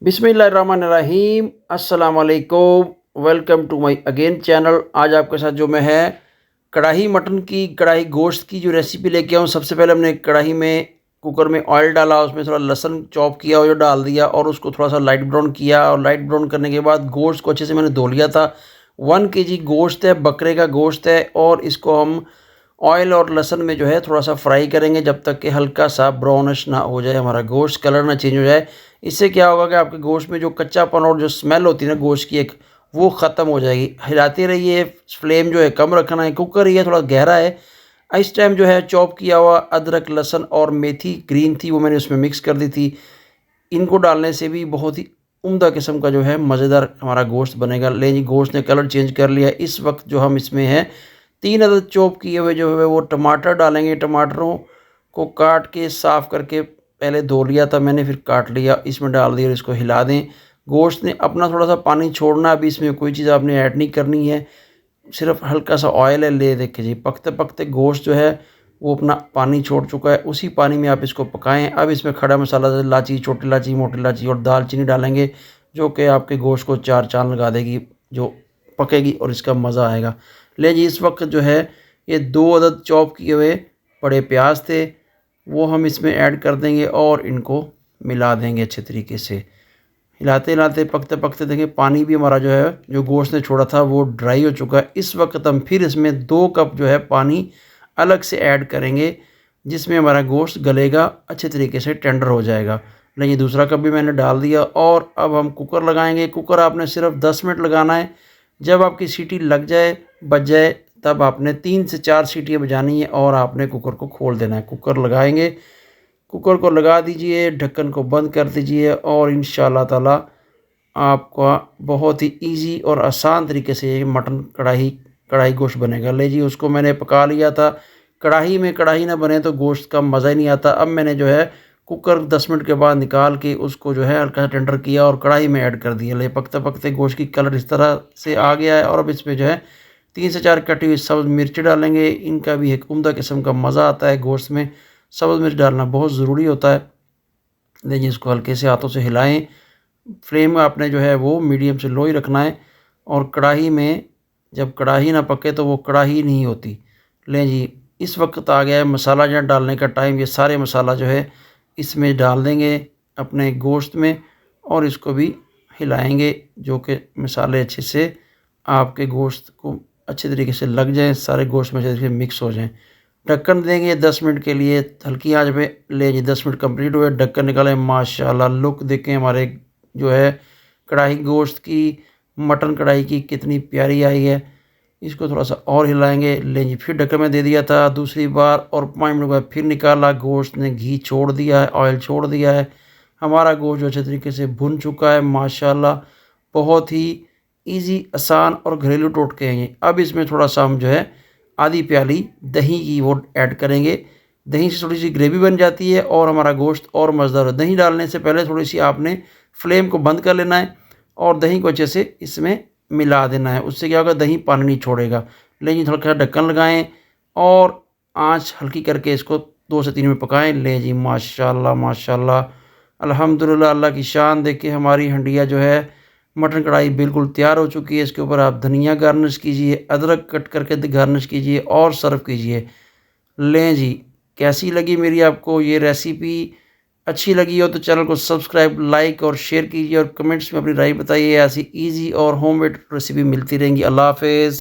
बिस्मिल्लाहिर्रहमानिर्रहीम। अस्सलाम वालेकुम। Welcome to my again channel. आज आपके साथ जो मैं है कढ़ाई मटन की कढ़ाई गोश्त की जो रेसिपी लेके आऊँ। सबसे पहले हमने कढ़ाई में कुकर में ऑयल डाला, उसमें थोड़ा लहसुन चॉप किया और जो डाल दिया और उसको थोड़ा सा लाइट ब्राउन किया। और लाइट ब्राउन करने के बाद गोश्त को अच्छे से मैंने धो लिया था। 1 केजी गोश्त है, बकरे का गोश्त है और इसको हम ऑयल और लहसुन में जो है थोड़ा सा फ्राई करेंगे जब तक कि हल्का सा ब्राउनिश ना हो जाए, हमारा गोश्त कलर ना चेंज हो जाए। इससे क्या होगा कि आपके गोश्त में जो कच्चापन और जो स्मेल होती है ना गोश्त की एक, वो ख़त्म हो जाएगी। हिलाते रहिए, फ्लेम जो है कम रखना है, कुकर ये थोड़ा गहरा है। इस टाइम जो है चॉप किया हुआ अदरक, लहसुन और मेथी ग्रीन थी वो मैंने उसमें मिक्स कर दी थी। इनको डालने से भी बहुत ही उम्दा किस्म का जो है मज़ेदार हमारा गोश्त बनेगा। ले जी, गोश्त ने कलर चेंज कर लिया। इस वक्त जो हम इसमें है 3 अदद चॉप किए हुए जो है वो टमाटर डालेंगे। टमाटरों को काट के साफ़ करके पहले धो लिया था मैंने, फिर काट लिया, इसमें डाल दिया और इसको हिला दें। गोश्त ने अपना थोड़ा सा पानी छोड़ना, अभी इसमें कोई चीज़ आपने ऐड नहीं करनी है, सिर्फ हल्का सा ऑयल है। ले देखिए जी, पकते पकते गोश्त जो है वो अपना पानी छोड़ चुका है, उसी पानी में आप इसको पकाएं। अब इसमें खड़ा मसाला जैसे इलायची, छोटी इलायची, मोटी इलायची और दालचीनी डालेंगे, जो कि आपके गोश्त को 4 चाँद लगा देगी, जो पकेगी और इसका मज़ा आएगा। ले जी, इस वक्त जो है ये 2 अदद चॉप किए हुए बड़े प्याज थे, वो हम इसमें ऐड कर देंगे और इनको मिला देंगे अच्छे तरीके से। हिलाते हिलाते पकते पकते देखें पानी भी हमारा जो है जो गोश्त ने छोड़ा था वो ड्राई हो चुका है। इस वक्त हम फिर इसमें 2 कप जो है पानी अलग से ऐड करेंगे, जिसमें हमारा गोश्त गलेगा, अच्छे तरीके से टेंडर हो जाएगा। लेकिन दूसरा कप भी मैंने डाल दिया और अब हम कुकर लगाएंगे। कुकर आपने सिर्फ 10 मिनट लगाना है। जब आपकी सीटी लग जाए, बज जाए, तब आपने 3 से 4 सीटियाँ बजानी है और आपने कुकर को खोल देना है। कुकर लगाएंगे, कुकर को लगा दीजिए, ढक्कन को बंद कर दीजिए और इंशाअल्लाह ताला आपका बहुत ही इजी और आसान तरीके से ये मटन कढ़ाई गोश्त बनेगा। ले जी, उसको मैंने पका लिया था कढ़ाई में। कढ़ाई ना बने तो गोश्त का मज़ा ही नहीं आता। अब मैंने जो है कुकर 10 मिनट के बाद निकाल के उसको जो है हल्का टेंडर किया और कढ़ाई में ऐड कर दिया। ले पकते पकते गोश्त की कलर इस तरह से आ गया है और अब इसमें जो है 3 से 4 कटी हुई सब्ज़ मिर्च डालेंगे। इनका भी एक उम्दा किस्म का मज़ा आता है गोश्त में। सब्ज़ मिर्च डालना बहुत ज़रूरी होता है। देखिए, इसको हल्के से हाथों से हिलाएं। फ्लेम आपने जो है वो मीडियम से लो ही रखना है। और कढ़ाई में जब कढ़ाई ना पके तो वो कढ़ाई नहीं होती। लें जी, इस वक्त आ गया है मसाला जहाँ डालने का टाइम। ये सारे मसाला जो है इसमें डाल देंगे अपने गोश्त में और इसको भी हिलाएंगे, जो कि मसाले अच्छे से आपके गोश्त को अच्छे तरीके से लग जाएं, सारे गोश्त में अच्छे तरीके से मिक्स हो जाएं। ढक्कन देंगे 10 मिनट के लिए हल्की आंच पे। ले जी, 10 मिनट कंप्लीट हुए, ढक्कन निकालें। माशाल्लाह, लुक देखें हमारे जो है कढ़ाई गोश्त की, मटन कढ़ाई की कितनी प्यारी आई है। इसको थोड़ा सा और हिलाएंगे। ले जी, फिर ढक्कन में दे दिया था दूसरी बार और 5 मिनट बाद फिर निकाला। गोश्त ने घी छोड़ दिया है, ऑयल छोड़ दिया है। हमारा गोश्त जो अच्छे तरीके से भुन चुका है माशाल्लाह। बहुत ही ईजी, आसान और घरेलू टोटके हैं ये। अब इसमें थोड़ा सा हम जो है आधी प्याली दही की वो ऐड करेंगे। दही से थोड़ी सी ग्रेवी बन जाती है और हमारा गोश्त और मज़ेदार है। दही डालने से पहले थोड़ी सी आपने फ्लेम को बंद कर लेना है और दही को अच्छे से इसमें मिला देना है। उससे क्या होगा, दही पानी नहीं छोड़ेगा। लेकिन थोड़ा सा ढक्कन लगाएं और आंच हल्की करके इसको 2 से 3 मिनट पकाएं। ले जी, माशाल्लाह माशाल्लाह, अल्हम्दुलिल्लाह, अल्लाह की शान। देखिए, हमारी हंडिया जो है मटन कढ़ाई बिल्कुल तैयार हो चुकी है। इसके ऊपर आप धनिया गार्निश कीजिए, अदरक कट करके गार्निश कीजिए और सर्व कीजिए। लें जी, कैसी लगी मेरी आपको ये रेसिपी? अच्छी लगी हो तो चैनल को सब्सक्राइब, लाइक और शेयर कीजिए और कमेंट्स में अपनी राय बताइए। ऐसी इजी और होममेड रेसिपी मिलती रहेंगी। अल्लाह हाफ़िज़।